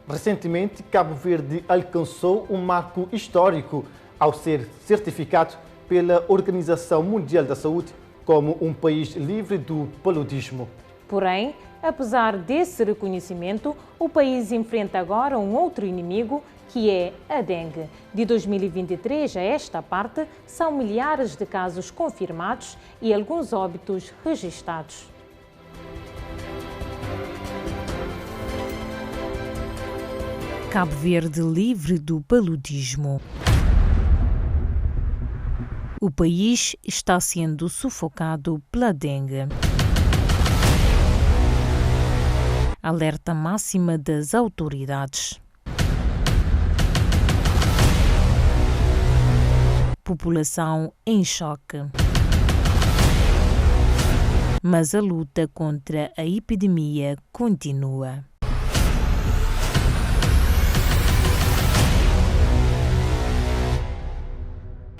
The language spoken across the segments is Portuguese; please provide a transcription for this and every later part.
Recentemente, Cabo Verde alcançou um marco histórico ao ser certificado pela Organização Mundial da Saúde como um país livre do paludismo. Porém, apesar desse reconhecimento, o país enfrenta agora um outro inimigo, que é a dengue. De 2023 a esta parte, são milhares de casos confirmados e alguns óbitos registados. Cabo Verde livre do paludismo. O país está sendo sufocado pela dengue. Alerta máxima das autoridades. População em choque. Mas a luta contra a epidemia continua.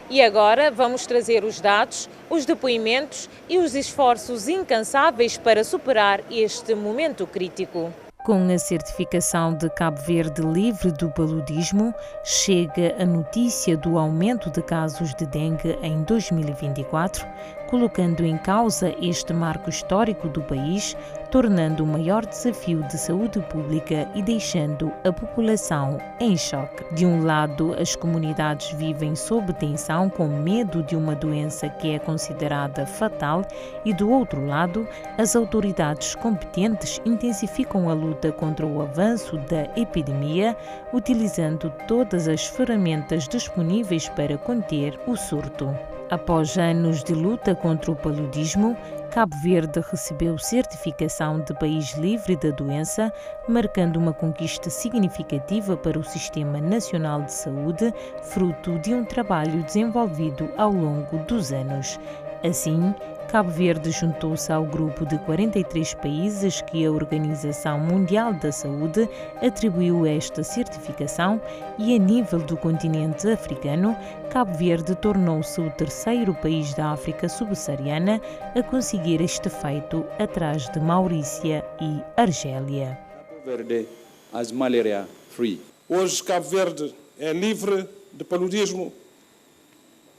E agora vamos trazer os dados, os depoimentos e os esforços incansáveis para superar este momento crítico. Com a certificação de Cabo Verde livre do paludismo, chega a notícia do aumento de casos de dengue em 2024, colocando em causa este marco histórico do país, tornando o maior desafio de saúde pública e deixando a população em choque. De um lado, as comunidades vivem sob tensão com medo de uma doença que é considerada fatal e, do outro lado, as autoridades competentes intensificam a luta contra o avanço da epidemia, utilizando todas as ferramentas disponíveis para conter o surto. Após anos de luta contra o paludismo, Cabo Verde recebeu certificação de país livre da doença, marcando uma conquista significativa para o Sistema Nacional de Saúde, fruto de um trabalho desenvolvido ao longo dos anos. Assim, Cabo Verde juntou-se ao grupo de 43 países que a Organização Mundial da Saúde atribuiu esta certificação e, a nível do continente africano, Cabo Verde tornou-se o terceiro país da África subsaariana a conseguir este feito, atrás de Maurícia e Argélia. Cabo Verde as malaria free. Hoje Cabo Verde é livre de paludismo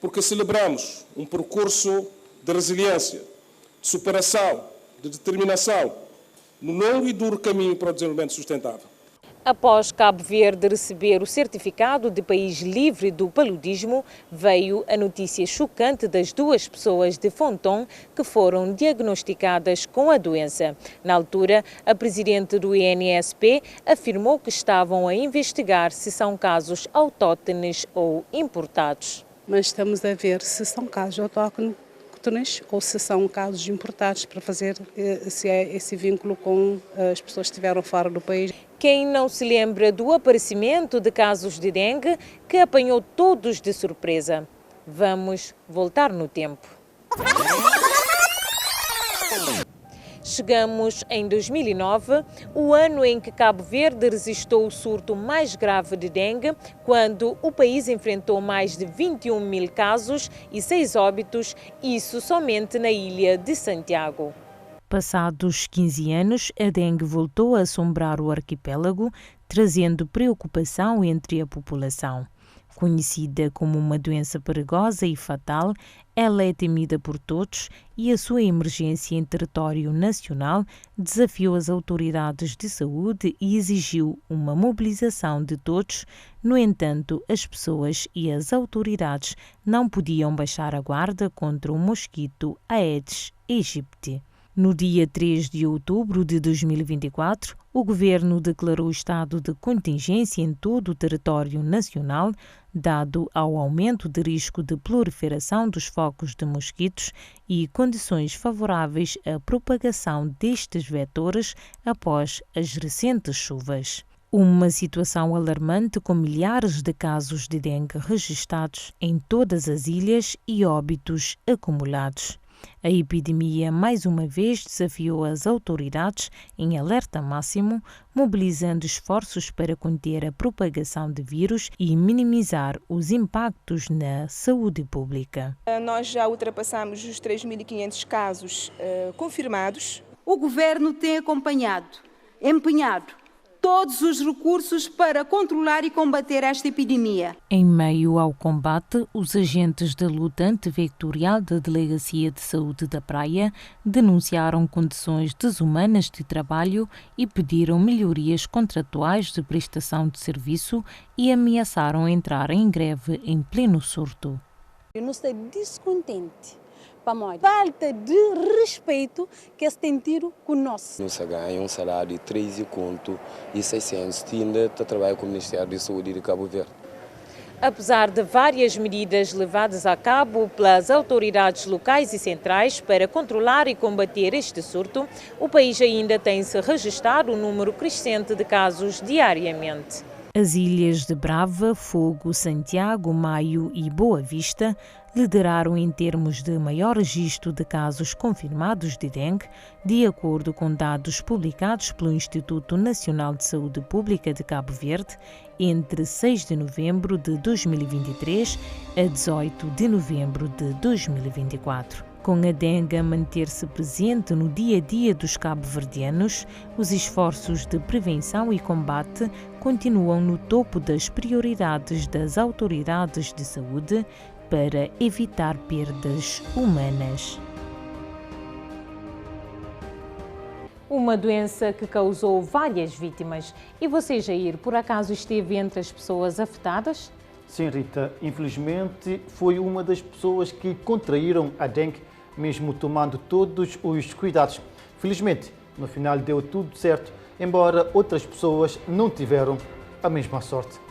porque celebramos um percurso de resiliência, de superação, de determinação, no longo e duro caminho para o desenvolvimento sustentável. Após Cabo Verde receber o certificado de país livre do paludismo, veio a notícia chocante das 2 pessoas de Fonton que foram diagnosticadas com a doença. Na altura, a presidente do INSP afirmou que estavam a investigar se são casos autóctones ou importados. Mas estamos a ver se são casos autóctones ou se são casos importados para fazer se é esse vínculo com as pessoas que estiveram fora do país. Quem não se lembra do aparecimento de casos de dengue que apanhou todos de surpresa? Vamos voltar no tempo. Chegamos em 2009, o ano em que Cabo Verde resistiu o surto mais grave de dengue, quando o país enfrentou mais de 21 mil casos e 6 óbitos, isso somente na ilha de Santiago. Passados 15 anos, a dengue voltou a assombrar o arquipélago, trazendo preocupação entre a população. Conhecida como uma doença perigosa e fatal, ela é temida por todos e a sua emergência em território nacional desafiou as autoridades de saúde e exigiu uma mobilização de todos. No entanto, as pessoas e as autoridades não podiam baixar a guarda contra o mosquito Aedes aegypti. No dia 3 de outubro de 2024, o governo declarou estado de contingência em todo o território nacional, dado ao aumento de risco de proliferação dos focos de mosquitos e condições favoráveis à propagação destes vetores após as recentes chuvas. Uma situação alarmante com milhares de casos de dengue registados em todas as ilhas e óbitos acumulados. A epidemia mais uma vez desafiou as autoridades em alerta máximo, mobilizando esforços para conter a propagação de vírus e minimizar os impactos na saúde pública. Nós já ultrapassamos os 3.500 casos confirmados. O Governo tem acompanhado, empenhado, todos os recursos para controlar e combater esta epidemia. Em meio ao combate, os agentes da luta antivectorial da Delegacia de Saúde da Praia denunciaram condições desumanas de trabalho e pediram melhorias contratuais de prestação de serviço e ameaçaram entrar em greve em pleno surto. Eu não estou descontente. Falta de respeito que se tem tido conosco. Não se ganha um salário de 3.600 ainda está trabalhando com o Ministério da Saúde de Cabo Verde. Apesar de várias medidas levadas a cabo pelas autoridades locais e centrais para controlar e combater este surto, o país ainda tem-se registrado um número crescente de casos diariamente. As ilhas de Brava, Fogo, Santiago, Maio e Boa Vista lideraram em termos de maior registro de casos confirmados de dengue, de acordo com dados publicados pelo Instituto Nacional de Saúde Pública de Cabo Verde, entre 6 de novembro de 2023 a 18 de novembro de 2024. Com a dengue a manter-se presente no dia-a-dia dos cabo-verdianos, os esforços de prevenção e combate continuam no topo das prioridades das autoridades de saúde para evitar perdas humanas. Uma doença que causou várias vítimas. E você, Jair, por acaso esteve entre as pessoas afetadas? Sim, Rita. Infelizmente, foi uma das pessoas que contraíram a dengue, mesmo tomando todos os cuidados. Felizmente, no final deu tudo certo, embora outras pessoas não tiveram a mesma sorte.